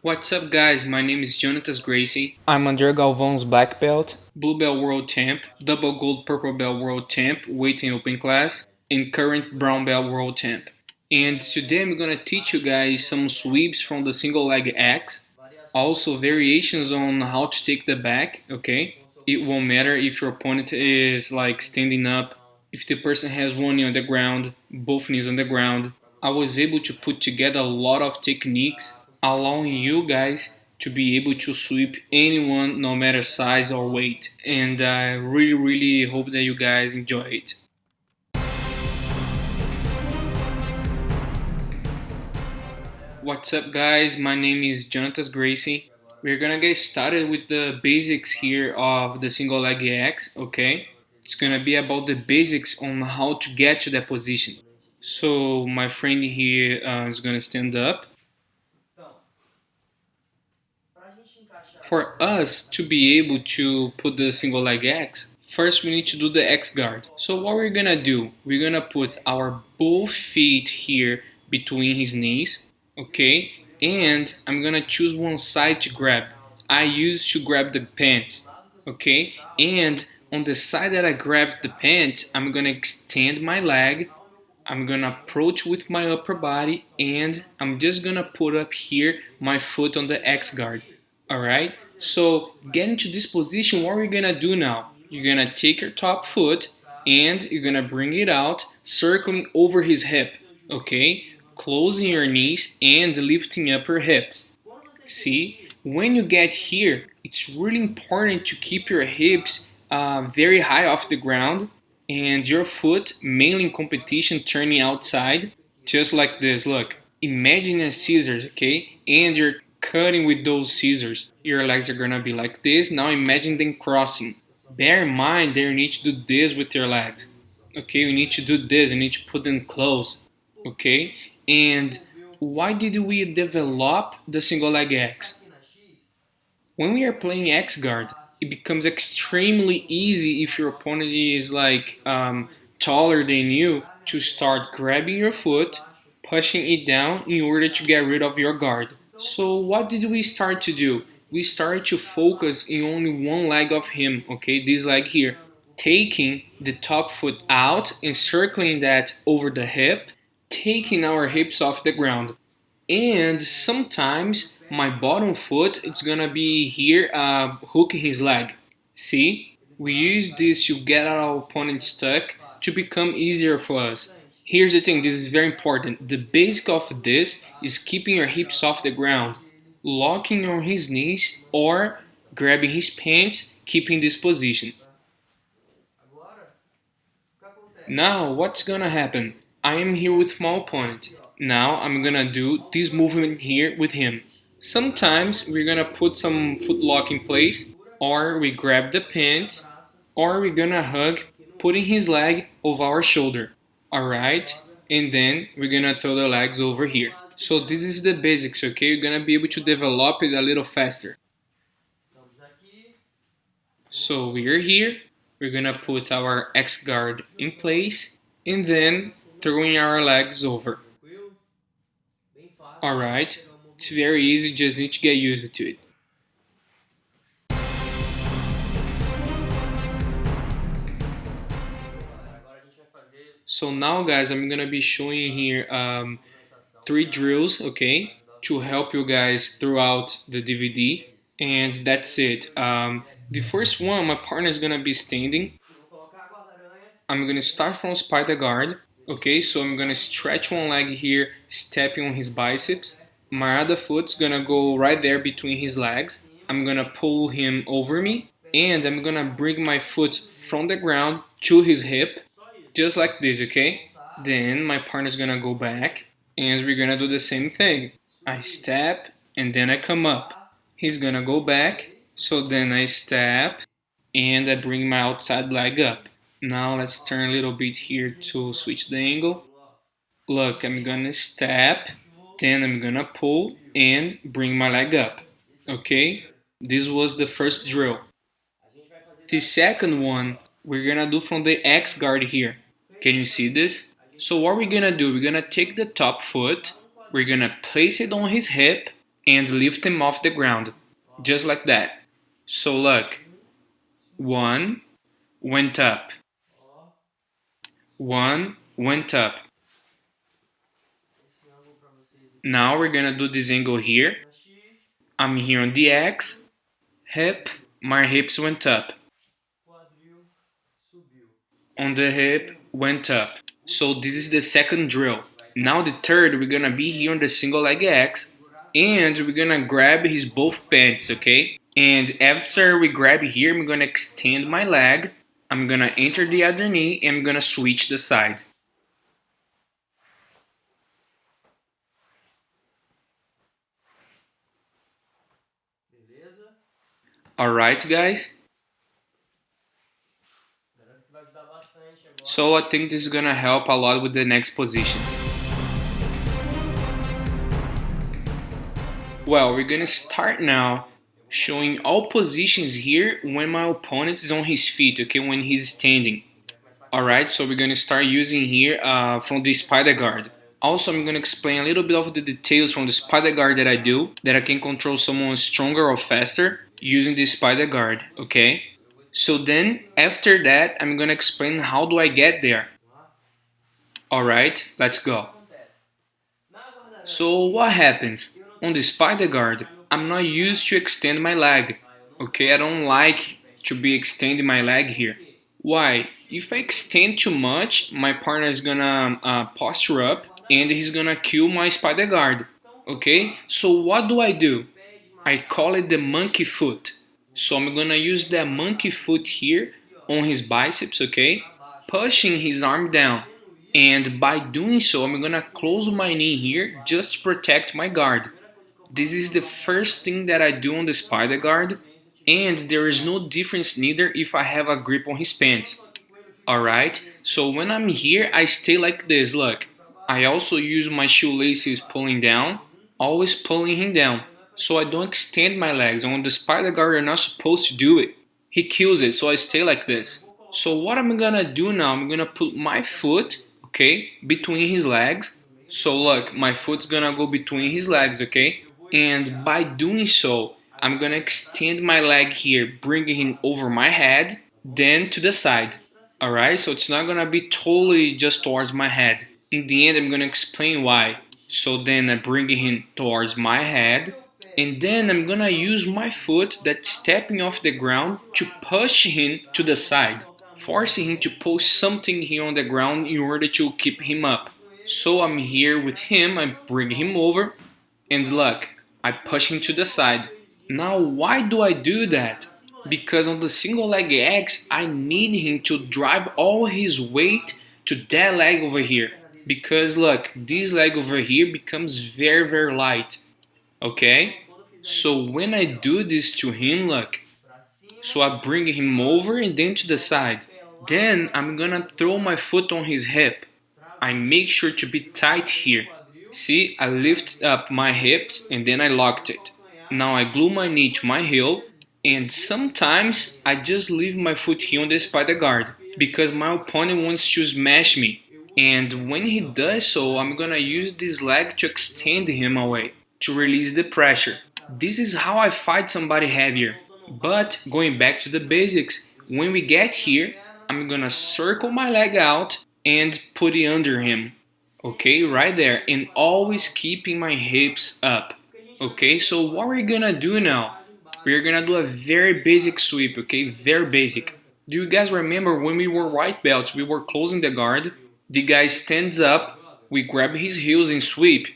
What's up, guys? My name is Jonnatas Gracie, I'm André Galvão's black belt. Blue Belt World Champ, Double Gold Purple Belt World Champ, weight and open class, and current Brown Belt World Champ. And today I'm gonna teach you guys some sweeps from the single leg X, also variations on how to take the back, okay? It won't matter if your opponent is like standing up, if the person has one knee on the ground, both knees on the ground. I was able to put together a lot of techniques allowing you guys to be able to sweep anyone no matter size or weight. And I really hope that you guys enjoy it. What's up, guys? My name is Jonnatas Gracie. We're gonna get started with the basics here of the single leg X, okay? It's gonna be about the basics on how to get to that position. So my friend here is gonna stand up. For us to be able to put the single leg X, first we need to do the X guard. So what we're gonna do, we're gonna put our both feet here between his knees, okay? And I'm gonna choose one side to grab. I used to grab the pants, okay? And on the side that I grabbed the pants, I'm gonna extend my leg. I'm gonna approach with my upper body and I'm just gonna put up here my foot on the X guard. Alright? So getting to this position, what are you gonna do now? You're gonna take your top foot and you're gonna bring it out, circling over his hip. Okay? Closing your knees and lifting up your hips. See? When you get here, it's really important to keep your hips very high off the ground and your foot, mainly in competition, turning outside, just like this. Look, imagine a scissors, okay? And you're cutting with those scissors. Your legs are gonna be like this. Now imagine them crossing. Bear in mind that you need to do this with your legs. Okay, you need to do this, you need to put them close. Okay? And why did we develop the single leg X? When we are playing X guard, it becomes extremely easy if your opponent is like taller than you to start grabbing your foot, pushing it down in order to get rid of your guard. So what did we start to do? We started to focus in only one leg of him, okay, this leg here, taking the top foot out and circling that over the hip, taking our hips off the ground. And sometimes my bottom foot it's gonna be here hooking his leg. See, we use this to get our opponent stuck to become easier for us. Here's the thing, this is very important. The basic of this is keeping your hips off the ground, locking on his knees or grabbing his pants, keeping this position. Now what's gonna happen? I am here with my opponent. Now I'm gonna do this movement here with him. Sometimes we're gonna put some foot lock in place, or we grab the pants, or we're gonna hug, putting his leg over our shoulder. Alright? And then we're gonna throw the legs over here. So this is the basics, okay? You're gonna be able to develop it a little faster. So we're here, we're gonna put our X guard in place, and then throwing our legs over. Alright, it's very easy, just need to get used to it. So now guys, I'm gonna be showing here 3 drills, okay, to help you guys throughout the DVD, and that's it. The first one, my partner is gonna be standing. I'm gonna start from spider guard. Okay, so I'm gonna stretch one leg here, stepping on his biceps. My other foot's gonna go right there between his legs. I'm gonna pull him over me, and I'm gonna bring my foot from the ground to his hip, just like this, okay? Then my partner's gonna go back, and we're gonna do the same thing. I step, and then I come up. He's gonna go back, so then I step, and I bring my outside leg up. Now let's turn a little bit here to switch the angle. Look, I'm gonna step, then I'm gonna pull and bring my leg up. Okay? This was the first drill. The second one, we're gonna do from the X guard here. Can you see this? So what we're gonna do, we're gonna take the top foot, we're gonna place it on his hip, and lift him off the ground, just like that. So look, one went up, one went up. Now we're gonna do this angle here. I'm here on the X, hip, my hips went up. On the hip, went up. So this is the second drill. Now the third, we're gonna be here on the single leg X, and we're gonna grab his both pants, okay? And after we grab here, I'm gonna extend my leg, I'm gonna enter the other knee, and I'm gonna switch the side. Alright, guys? So I think this is gonna help a lot with the next positions. Well, we're gonna start now showing all positions here when my opponent is on his feet, okay, when he's standing. Alright, so we're gonna start using here from the spider guard. Also, I'm gonna explain a little bit of the details from the spider guard that I do, that I can control someone stronger or faster using the spider guard, okay? So then, after that, I'm gonna explain how do I get there. Alright, let's go. So what happens? On the spider guard, I'm not used to extend my leg. Okay, I don't like to be extending my leg here. Why? If I extend too much, my partner is gonna posture up and he's gonna kill my spider guard. Okay, so what do? I call it the monkey foot. So I'm gonna use the monkey foot here on his biceps, okay? Pushing his arm down. And by doing so, I'm gonna close my knee here just to protect my guard. This is the first thing that I do on the spider guard, and there is no difference neither if I have a grip on his pants. Alright, so when I'm here, I stay like this, look. I also use my shoelaces pulling down, always pulling him down, so I don't extend my legs. On the spider guard, you're not supposed to do it. He kills it, so I stay like this. So what I'm gonna do now, I'm gonna put my foot, okay, between his legs. So look, my foot's gonna go between his legs, okay? And by doing so, I'm gonna extend my leg here, bringing him over my head, then to the side. Alright, so it's not gonna be totally just towards my head. In the end, I'm gonna explain why. So then I bring him towards my head, and then I'm gonna use my foot that's stepping off the ground to push him to the side, forcing him to push something here on the ground in order to keep him up. So I'm here with him, I bring him over, and look, I push him to the side. Now why do I do that? Because on the single leg X, I need him to drive all his weight to that leg over here. Because look, this leg over here becomes very light. Okay? So when I do this to him, look. So I bring him over and then to the side. Then I'm gonna throw my foot on his hip. I make sure to be tight here. See, I lift up my hips and then I locked it. Now I glue my knee to my heel, and sometimes I just leave my foot here on the spider guard because my opponent wants to smash me. And when he does so, I'm gonna use this leg to extend him away, to release the pressure. This is how I fight somebody heavier. But going back to the basics, when we get here, I'm gonna circle my leg out and put it under him. Okay, right there, and always keeping my hips up. Okay, so what we're gonna do now? We're gonna do a very basic sweep, okay, very basic. Do you guys remember when we were white belts, we were closing the guard, the guy stands up, we grab his heels and sweep.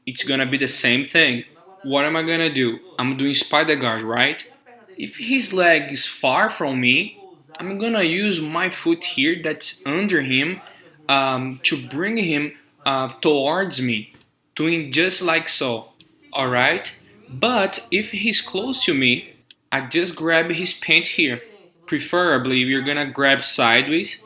It's gonna be the same thing. What am I gonna do? I'm doing spider guard, right? If his leg is far from me, I'm gonna use my foot here that's under him to bring him towards me, doing just like so. Alright? But if he's close to me, I just grab his pant here. Preferably, you're gonna grab sideways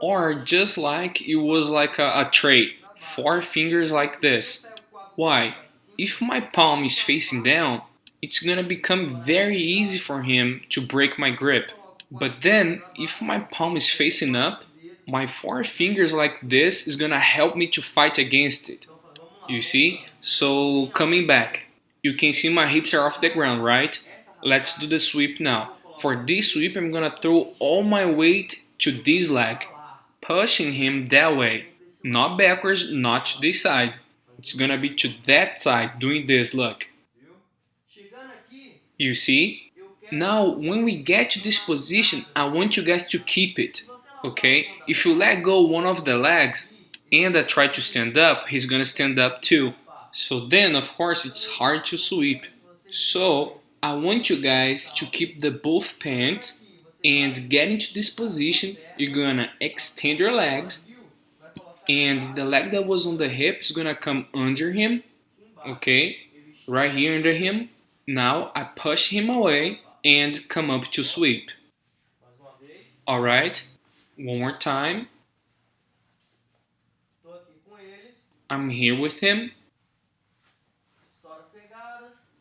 or just like it was like a tray, four fingers like this. Why? If my palm is facing down, it's gonna become very easy for him to break my grip. But then, if my palm is facing up, my four fingers like this is gonna help me to fight against it. You see? So, coming back. You can see my hips are off the ground, right? Let's do the sweep now. For this sweep, I'm gonna throw all my weight to this leg, pushing him that way. Not backwards, not to this side. It's gonna be to that side, doing this, look. You see? Now, when we get to this position, I want you guys to keep it, okay? If you let go one of the legs and I try to stand up, he's gonna stand up too. So then, of course, it's hard to sweep. So, I want you guys to keep the both pants and get into this position. You're gonna extend your legs and the leg that was on the hip is gonna come under him, okay? Right here under him. Now I push him away and come up to sweep. Alright, one more time. I'm here with him.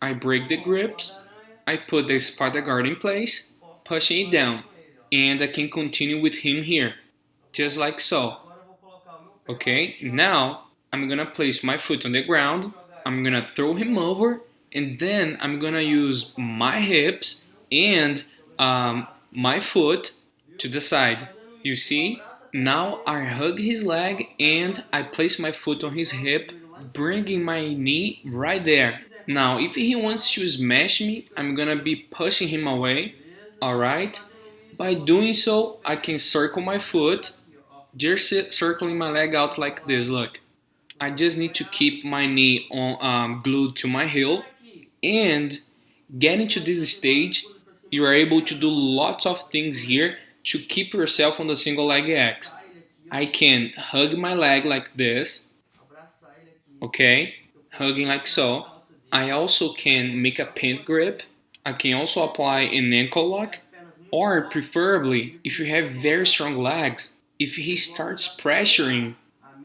I break the grips. I put the spider guard in place, pushing it down. And I can continue with him here, just like so. Okay, now I'm gonna place my foot on the ground. I'm gonna throw him over, and then I'm gonna use my hips and my foot to the side. You see? Now I hug his leg and I place my foot on his hip, bringing my knee right there. Now, if he wants to smash me, I'm gonna be pushing him away. Alright? By doing so, I can circle my foot, just circling my leg out like this. Look. I just need to keep my knee on glued to my heel, and getting to this stage, you are able to do lots of things here to keep yourself on the single leg X. I can hug my leg like this, okay, hugging like so. I also can make a pant grip. I can also apply an ankle lock, or preferably, if you have very strong legs, if he starts pressuring,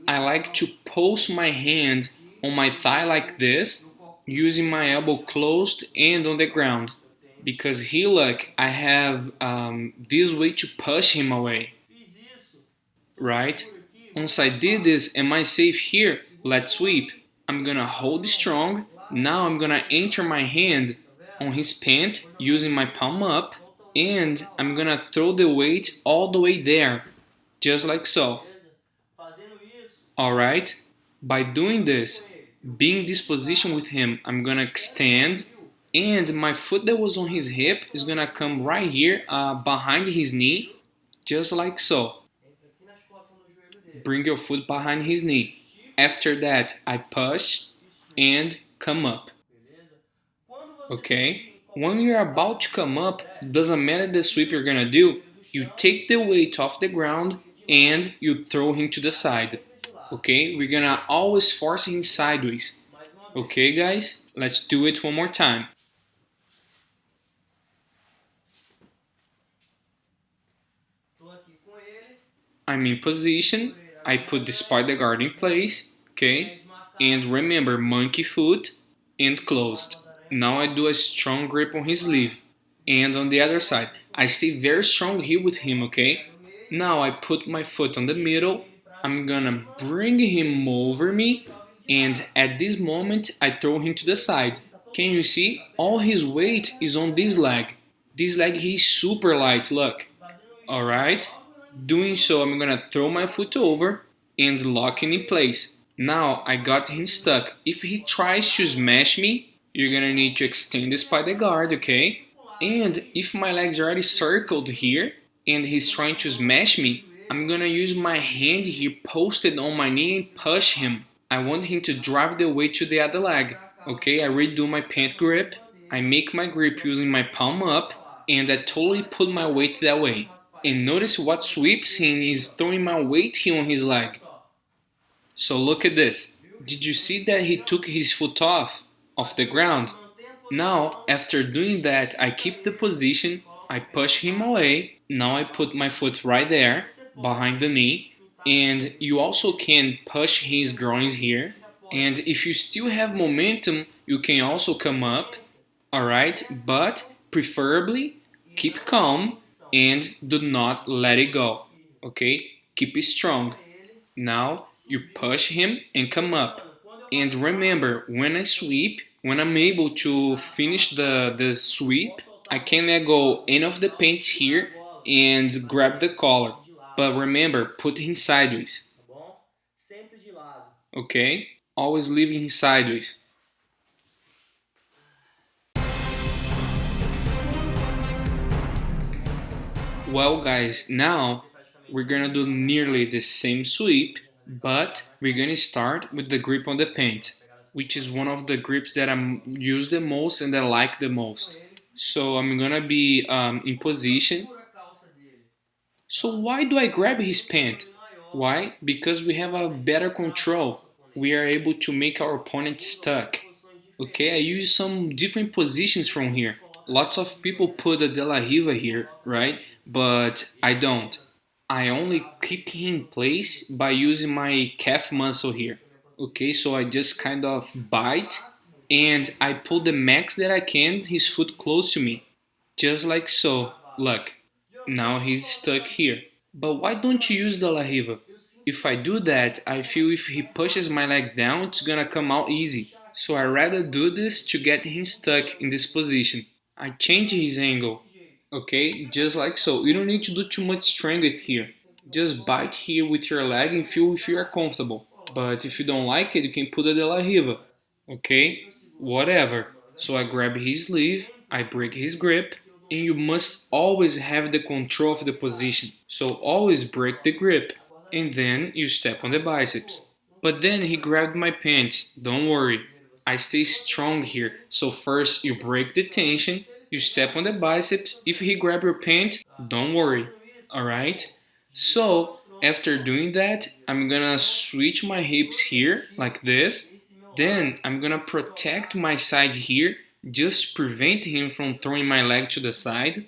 I like to post my hand on my thigh like this, using my elbow closed and on the ground. Because here, look, I have this way to push him away, right? Once I did this, am I safe here? Let's sweep. I'm gonna hold strong. Now I'm gonna enter my hand on his pant using my palm up, and I'm gonna throw the weight all the way there, just like so. Alright? By doing this, being this position with him, I'm gonna extend, and my foot that was on his hip is gonna come right here behind his knee, just like so. Bring your foot behind his knee. After that, I push and come up. Okay? When you're about to come up, doesn't matter the sweep you're gonna do, you take the weight off the ground and you throw him to the side. Okay? We're gonna always force him sideways. Okay, guys? Let's do it one more time. I'm in position. I put the spider guard in place. Okay? And remember, monkey foot and closed. Now I do a strong grip on his sleeve. And on the other side, I stay very strong here with him, okay? Now I put my foot on the middle. I'm gonna bring him over me. And at this moment, I throw him to the side. Can you see? All his weight is on this leg. This leg, he's super light, look. Alright? Doing so, I'm gonna throw my foot over and lock it in place. Now I got him stuck. If he tries to smash me, you're gonna need to extend the spider guard, okay? And if my legs are already circled here and he's trying to smash me, I'm gonna use my hand here posted on my knee and push him. I want him to drive the weight to the other leg. Okay, I redo my pant grip. I make my grip using my palm up, and I totally put my weight that way. And notice what sweeps him is throwing my weight here on his leg. So look at this. Did you see that he took his foot off the ground? Now, after doing that, I keep the position, I push him away. Now I put my foot right there, behind the knee. And you also can push his groins here. And if you still have momentum, you can also come up. Alright? But preferably, keep calm and do not let it go. Okay? Keep it strong. Now you push him and come up. And remember, when I sweep, When I'm able to finish the sweep, I can let go end of the paints here and grab the collar. But remember, put him sideways. Okay? Always leave him sideways. Well, guys, now we're gonna do nearly the same sweep, but we're gonna start with the grip on the paint, which is one of the grips that I use the most and I like the most. So I'm gonna be in position. So why do I grab his pant? Why? Because we have a better control. We are able to make our opponent stuck. Okay, I use some different positions from here. Lots of people put a De La Riva here, right? But I don't. I only keep him in place by using my calf muscle here. Okay, so I just kind of bite and I pull the max that I can, his foot close to me. Just like so. Look, now he's stuck here. But why don't you use the La Riva? If I do that, I feel if he pushes my leg down, it's gonna come out easy. So I rather do this to get him stuck in this position. I change his angle. Okay, just like so. You don't need to do too much strength here. Just bite here with your leg and feel if you are comfortable. But if you don't like it, you can put a De La Riva. Okay, whatever. So I grab his sleeve, I break his grip, and you must always have the control of the position. So always break the grip, and then you step on the biceps. But then he grabbed my pants. Don't worry, I stay strong here. So first you break the tension, you step on the biceps. If he grab your pant, don't worry. Alright? So after doing that, I'm gonna switch my hips here like this. Then I'm gonna protect my side here, just prevent him from throwing my leg to the side.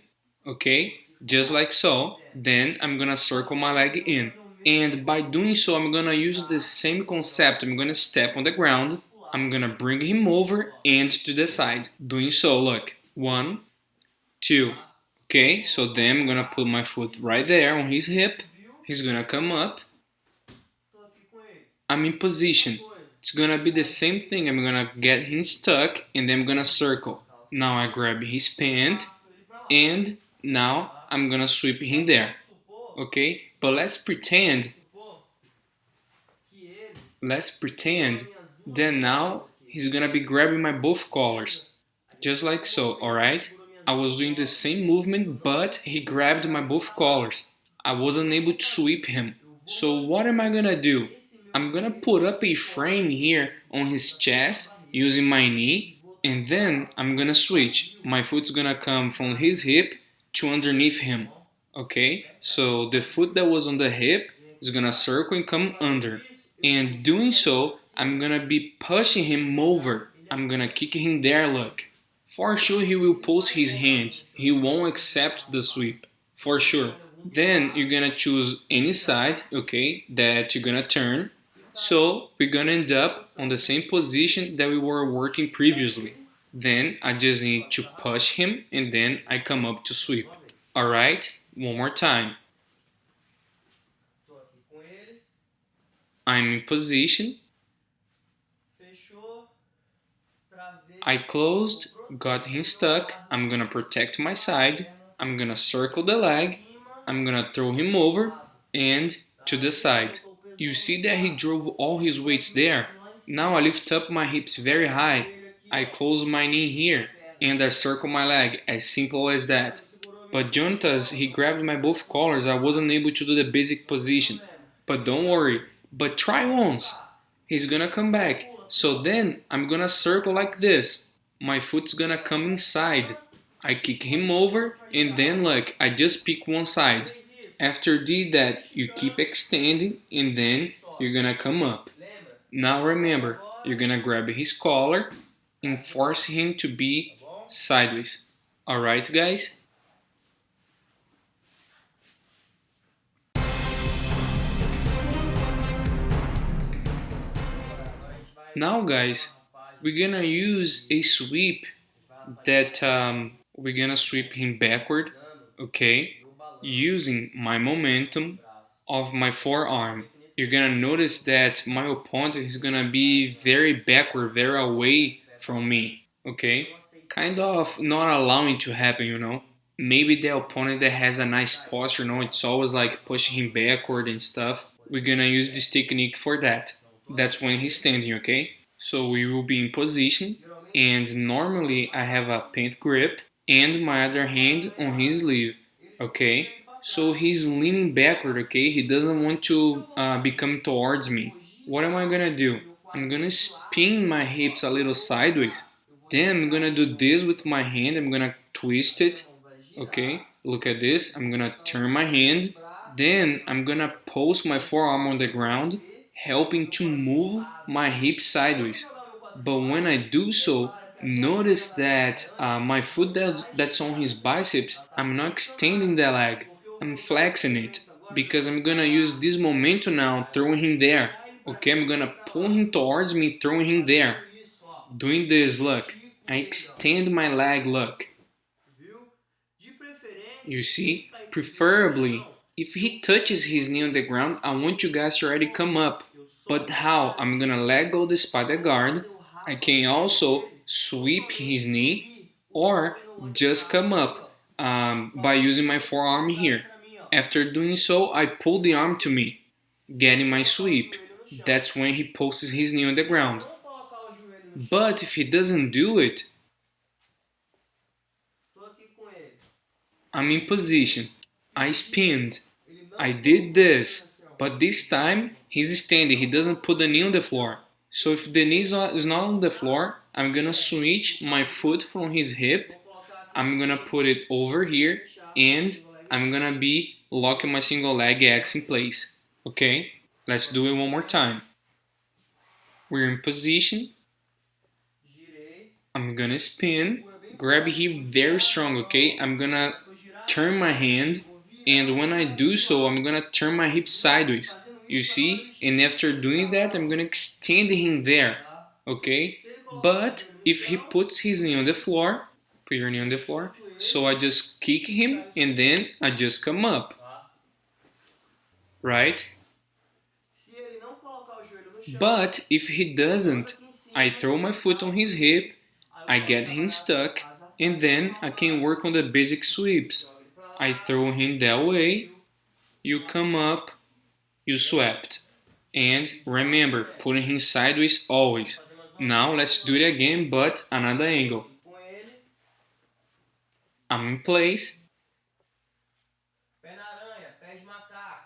Okay, just like so. Then I'm gonna circle my leg in. And by doing so, I'm gonna use the same concept. I'm gonna step on the ground. I'm gonna bring him over and to the side. Doing so, look. One, two. Okay, so then I'm gonna put my foot right there on his hip. He's gonna come up. I'm in position. It's gonna be the same thing. I'm gonna get him stuck and then I'm gonna circle. Now I grab his pant and now I'm gonna sweep him there. Okay? But let's pretend then now he's gonna be grabbing my both collars. Just like so, alright? I was doing the same movement, but he grabbed my both collars. I wasn't able to sweep him. So what am I gonna do? I'm gonna put up a frame here on his chest using my knee, and then I'm gonna switch. My foot's gonna come from his hip to underneath him. Okay? So the foot that was on the hip is gonna circle and come under. And doing so, I'm gonna be pushing him over. I'm gonna kick him there, look. For sure he will post his hands. He won't accept the sweep. For sure. Then you're gonna choose any side, okay, that you're gonna turn. So we're gonna end up on the same position that we were working previously. Then I just need to push him and then I come up to sweep. Alright? One more time. I'm in position. I closed, got him stuck. I'm gonna protect my side. I'm gonna circle the leg. I'm gonna throw him over and to the side. You see that he drove all his weight there. Now I lift up my hips very high. I close my knee here and I circle my leg. As simple as that. But Jonnatas, he grabbed my both collars. I wasn't able to do the basic position. But don't worry. But try once. He's gonna come back. So then I'm gonna circle like this. My foot's gonna come inside. I kick him over and then look, I just pick one side. After did that, you keep extending and then you're gonna come up. Now remember, you're gonna grab his collar and force him to be sideways. Alright, guys? Now, guys, we're gonna use a sweep that we're gonna sweep him backward, okay, using my momentum of my forearm. You're gonna notice that my opponent is gonna be very backward, very away from me, okay? Kind of not allowing to happen, Maybe the opponent that has a nice posture, it's always like pushing him backward and stuff. We're gonna use this technique for that. That's when he's standing, okay? So we will be in position, and normally I have a paint grip and my other hand on his sleeve, okay? So he's leaning backward, okay? He doesn't want to become towards me. What am I gonna do? I'm gonna spin my hips a little sideways. Then I'm gonna do this with my hand. I'm gonna twist it, okay? Look at this. I'm gonna turn my hand. Then I'm gonna post my forearm on the ground, helping to move my hip sideways. But when I do so, notice that my foot that's on his biceps, I'm not extending the leg, I'm flexing it because I'm gonna use this momentum now, throwing him there. Okay, I'm gonna pull him towards me, throwing him there. Doing this, look, I extend my leg, look. You see? Preferably, if he touches his knee on the ground, I want you guys to already come up. But how? I'm gonna let go the spider guard. I can also sweep his knee or just come up by using my forearm here. After doing so, I pull the arm to me, getting my sweep. That's when he posts his knee on the ground. But if he doesn't do it, I'm in position. I spinned. I did this. But this time, he's standing. He doesn't put the knee on the floor. So if the knee is not on the floor, I'm gonna switch my foot from his hip. I'm gonna put it over here and I'm gonna be locking my single leg X in place. Okay? Let's do it one more time. We're in position. I'm gonna spin. Grab here very strong, okay? I'm gonna turn my hand, and when I do so, I'm gonna turn my hip sideways. You see? And after doing that, I'm gonna extend him there, okay? But if he puts his knee on the floor, put your knee on the floor, so I just kick him and then I just come up, right? But if he doesn't, I throw my foot on his hip, I get him stuck, and then I can work on the basic sweeps. I throw him that way, you come up, you swept. And remember, putting him sideways always. Now let's do it again, but another angle. I'm in place.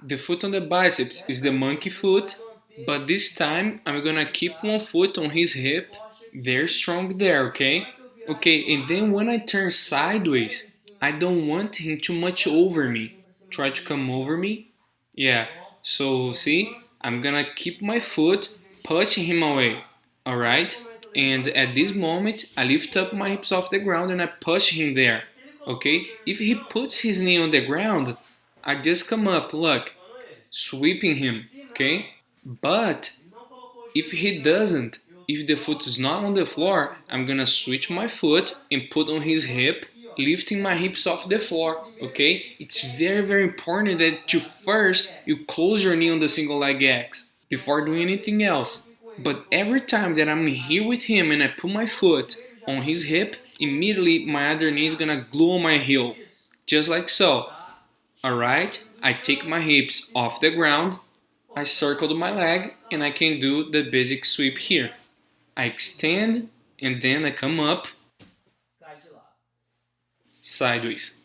The foot on the biceps is the monkey foot, but this time I'm gonna keep one foot on his hip, very strong there, okay? Okay, and then when I turn sideways, I don't want him too much over me. Try to come over me. Yeah, so see, I'm gonna keep my foot pushing him away, alright? And at this moment, I lift up my hips off the ground and I push him there, okay? If he puts his knee on the ground, I just come up, look, sweeping him, okay? But if he doesn't, if the foot is not on the floor, I'm gonna switch my foot and put on his hip, lifting my hips off the floor, okay? It's very, very important that you close your knee on the single leg X before doing anything else. But every time that I'm here with him and I put my foot on his hip, immediately my other knee is gonna glue on my heel, just like so. Alright, I take my hips off the ground, I circled my leg, and I can do the basic sweep here. I extend, and then I come up sideways.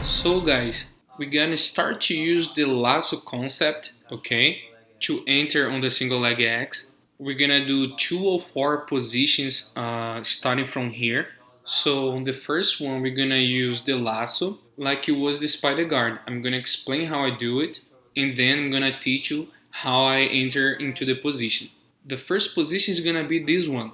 So guys, we're gonna start to use the lasso concept, okay, to enter on the single leg X. We're gonna do 2 or 4 positions starting from here. So on the first one, we're gonna use the lasso like it was the spider guard. I'm gonna explain how I do it, and then I'm gonna teach you how I enter into the position. The first position is gonna be this one.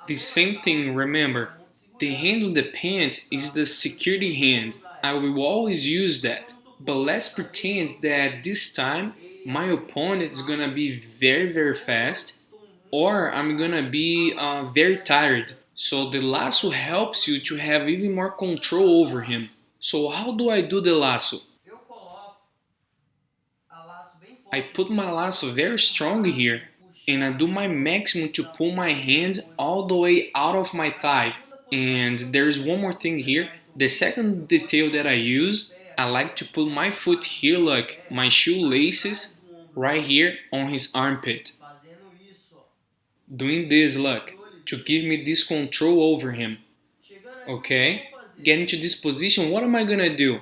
The same thing, remember, the hand on the pant is the security hand. I will always use that. But let's pretend that this time my opponent is gonna be very, very fast, or I'm gonna be very tired. So the lasso helps you to have even more control over him. So how do I do the lasso? I put my lasso very strong here and I do my maximum to pull my hand all the way out of my thigh. And there's one more thing here. The second detail that I use, I like to put my foot here, like my shoelaces, right here on his armpit. Doing this, look, to give me this control over him. Okay? Get into this position, what am I gonna do?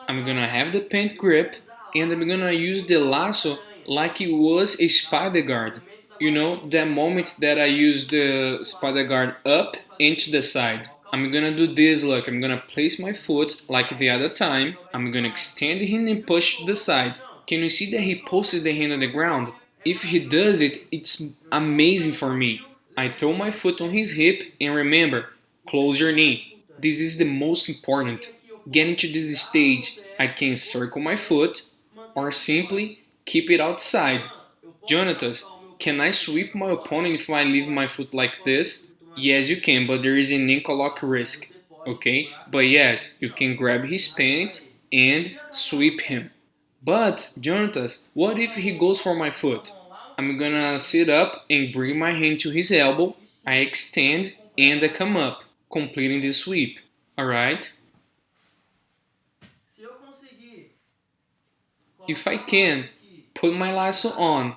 I'm gonna have the pant grip and I'm gonna use the lasso like it was a spider guard. You know, that moment that I use the spider guard up and to the side. I'm gonna do this, look, I'm gonna place my foot like the other time. I'm gonna extend him and push to the side. Can you see that he posted the hand on the ground? If he does it, it's amazing for me. I throw my foot on his hip and remember, close your knee. This is the most important. Getting to this stage, I can circle my foot or simply keep it outside. Jonnatas, can I sweep my opponent if I leave my foot like this? Yes, you can, but there is an ankle lock risk. Okay? But yes, you can grab his pants and sweep him. But, Jonnatas, what if he goes for my foot? I'm gonna sit up and bring my hand to his elbow. I extend and I come up, completing the sweep. Alright? If I can put my lasso on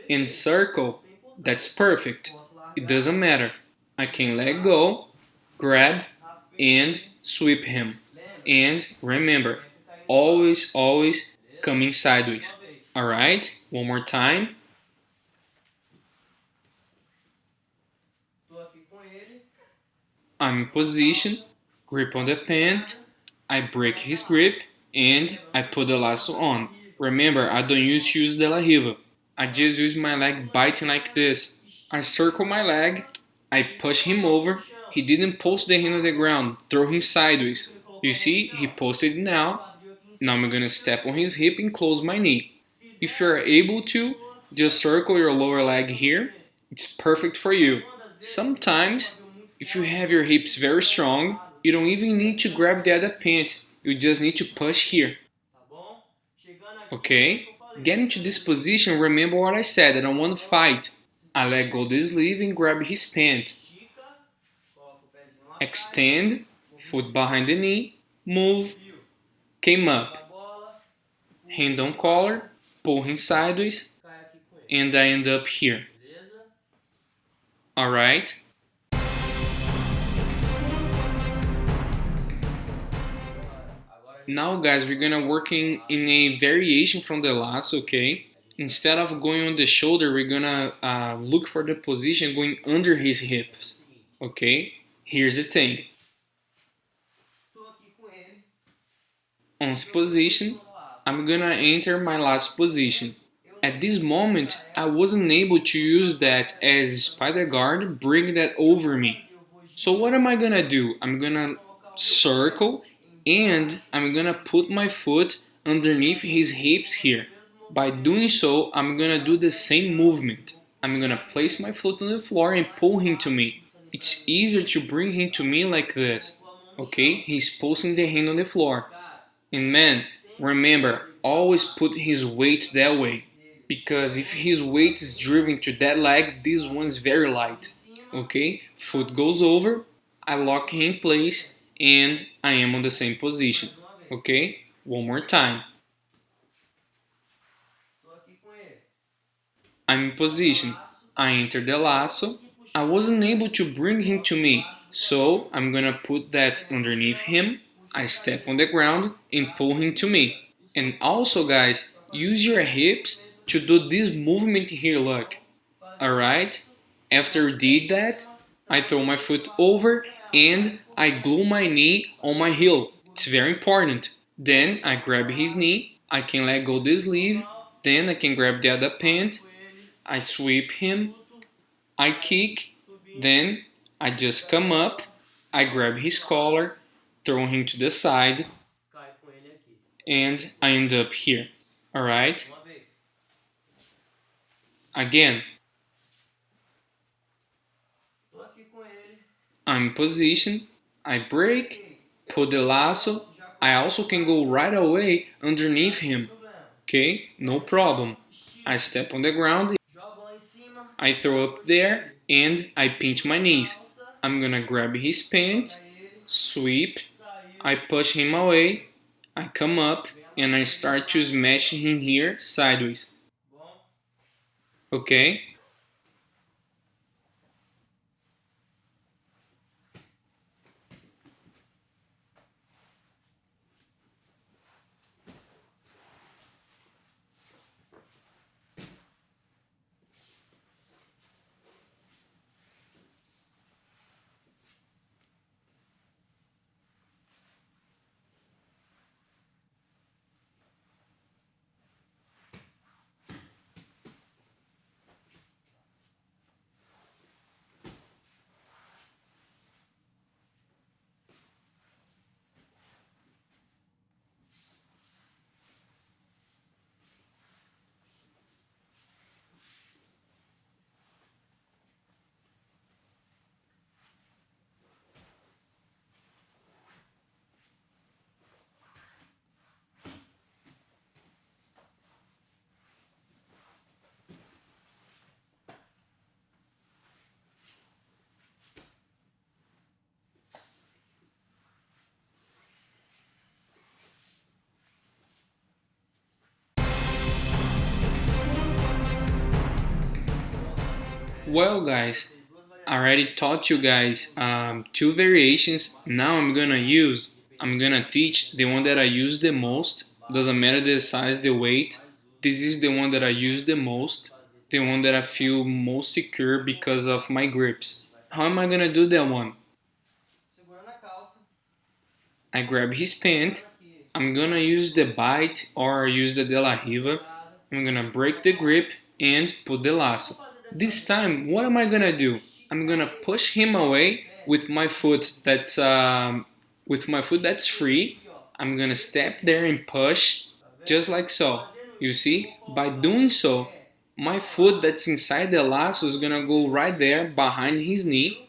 and circle, that's perfect. It doesn't matter. I can let go, grab, and sweep him. And remember, always coming sideways. Alright? One more time. I'm in position, grip on the pant, I break his grip, and I put the lasso on. Remember, I don't use shoes de la riva. I just use my leg biting like this. I circle my leg, I push him over. He didn't post the hand on the ground, throw him sideways. You see, he posted it now. Now I'm gonna step on his hip and close my knee. If you're able to, just circle your lower leg here. It's perfect for you. Sometimes, if you have your hips very strong, you don't even need to grab the other pant. You just need to push here. Okay? Get into this position, remember what I said, I don't want to fight. I let go the sleeve and grab his pant. Extend, foot behind the knee, move, came up. Hand on collar, pull him sideways, and I end up here. Alright? Now guys, we're gonna working in a variation from the lasso, okay? Instead of going on the shoulder, we're gonna look for the position going under his hips, okay? Here's the thing. On this position, I'm gonna enter my last position. At this moment, I wasn't able to use that as spider guard, bring that over me. So what am I gonna do? I'm gonna circle and I'm gonna put my foot underneath his hips here. By doing so, I'm gonna do the same movement. I'm gonna place my foot on the floor and pull him to me. It's easier to bring him to me like this. Okay, he's posting the hand on the floor. And man, remember, always put his weight that way. Because if his weight is driven to that leg, this one's very light. Okay, foot goes over, I lock him in place, and I am on the same position. Okay, one more time. I'm in position. I enter the lasso. I wasn't able to bring him to me, so I'm gonna put that underneath him. I step on the ground and pull him to me. And also guys, use your hips to do this movement here, look. Alright? After I did that, I throw my foot over and I glue my knee on my heel. It's very important. Then I grab his knee, I can let go the sleeve, then I can grab the other pant, I sweep him, I kick, then I just come up, I grab his collar, throw him to the side, and I end up here. Alright? Again, I'm in position, I break, put the lasso, I also can go right away underneath him. Okay, no problem. I step on the ground, I throw up there, and I pinch my knees. I'm gonna grab his pants, sweep, I push him away, I come up, and I start to smash him here sideways. Okay? Well, guys, I already taught you guys two variations. Now I'm gonna teach the one that I use the most. Doesn't matter the size, the weight. This is the one that I use the most, the one that I feel most secure because of my grips. How am I gonna do that one? I grab his pant. I'm gonna use the bite or use the De La Riva. I'm gonna break the grip and put the lasso. This time, what am I gonna do? I'm gonna push him away with my foot that's free. I'm gonna step there and push, just like so. You see, by doing so, my foot that's inside the lasso is gonna go right there behind his knee.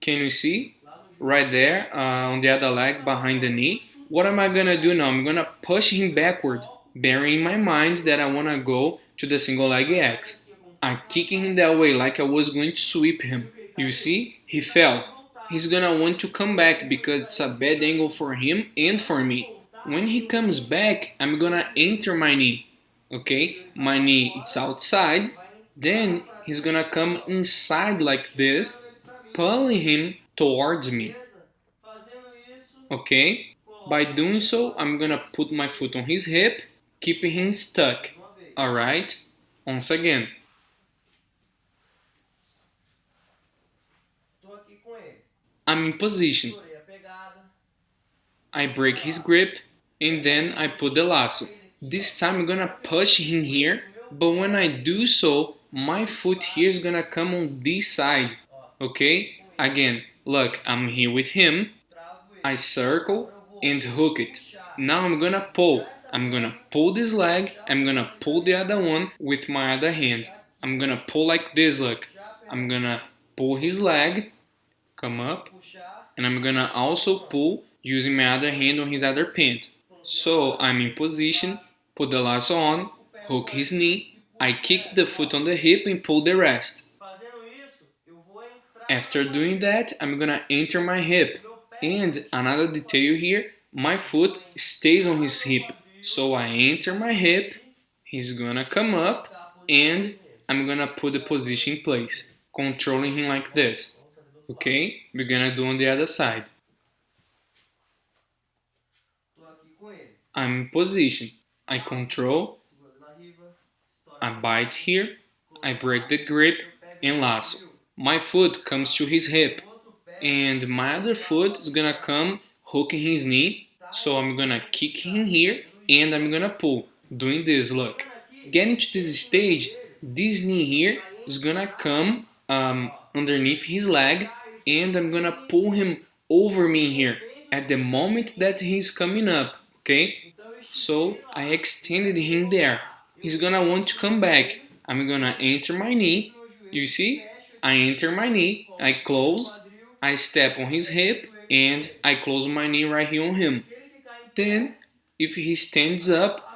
Can you see? Right there on the other leg behind the knee. What am I gonna do now? I'm gonna push him backward, bearing in my mind that I wanna go to the single leg X. I'm kicking him that way like I was going to sweep him. You see? He fell. He's gonna want to come back because it's a bad angle for him and for me. When he comes back, I'm gonna enter my knee. Okay? My knee it's outside. Then he's gonna come inside like this, pulling him towards me. Okay? By doing so, I'm gonna put my foot on his hip, keeping him stuck. Alright? Once again. I'm in position. I break his grip, and then I put the lasso. This time I'm gonna push him here, but when I do so, my foot here is gonna come on this side. Okay? Again, look, I'm here with him. I circle and hook it. Now I'm gonna pull. I'm gonna pull this leg. I'm gonna pull the other one with my other hand. I'm gonna pull like this, look. I'm gonna pull his leg, come up, and I'm gonna also pull using my other hand on his other pant. So I'm in position, put the lasso on, hook his knee, I kick the foot on the hip and pull the rest. After doing that, I'm gonna enter my hip. And another detail here, my foot stays on his hip. So I enter my hip, he's gonna come up, and I'm gonna put the position in place, controlling him like this. Okay? We're gonna do on the other side. I'm in position. I control, I bite here, I break the grip, and lasso. My foot comes to his hip, and my other foot is gonna come hooking his knee. So I'm gonna kick him here, and I'm gonna pull. Doing this, look. Getting to this stage, this knee here is gonna come underneath his leg, and I'm gonna pull him over me here at the moment that he's coming up, okay? So I extended him there. He's gonna want to come back. I'm gonna enter my knee. You see? I enter my knee, I close, I step on his hip, and I close my knee right here on him. Then, if he stands up,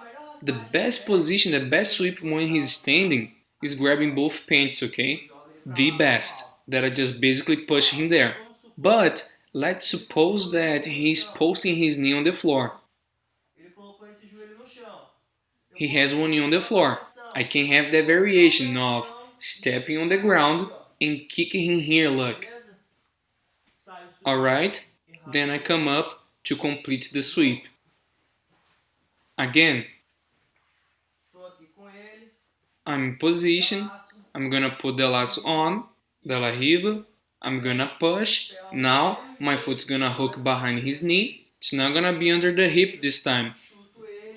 The best position, the best sweep when he's standing is grabbing both pants, okay? The best. That I just basically push him there. But let's suppose that he's posting his knee on the floor. He has one knee on the floor. I can have that variation of stepping on the ground and kicking him here, look. Alright? Then I come up to complete the sweep. Again, I'm in position. I'm gonna put the lasso on, the la riva. I'm gonna push. Now my foot's gonna hook behind his knee. It's not gonna be under the hip this time.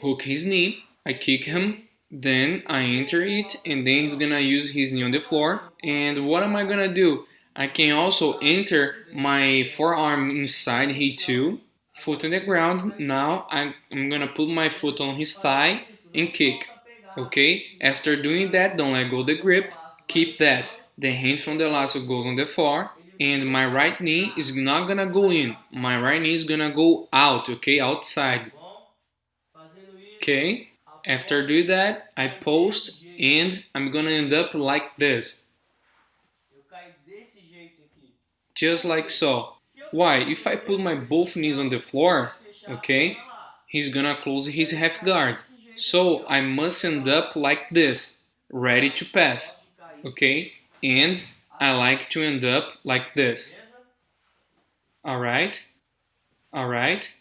Hook his knee. I kick him. Then I enter it, and then he's gonna use his knee on the floor. And what am I gonna do? I can also enter my forearm inside he too. Foot on the ground. Now I'm gonna put my foot on his thigh and kick. Okay? After doing that, don't let go the grip. Keep that. The hand from the lasso goes on the floor, and my right knee is not gonna go in. My right knee is gonna go out, okay? Outside. Okay? After doing that, I post and I'm gonna end up like this. Just like so. Why? If I put my both knees on the floor, okay, he's gonna close his half guard. So I must end up like this, ready to pass, okay? And I like to end up like this. Alright? Alright?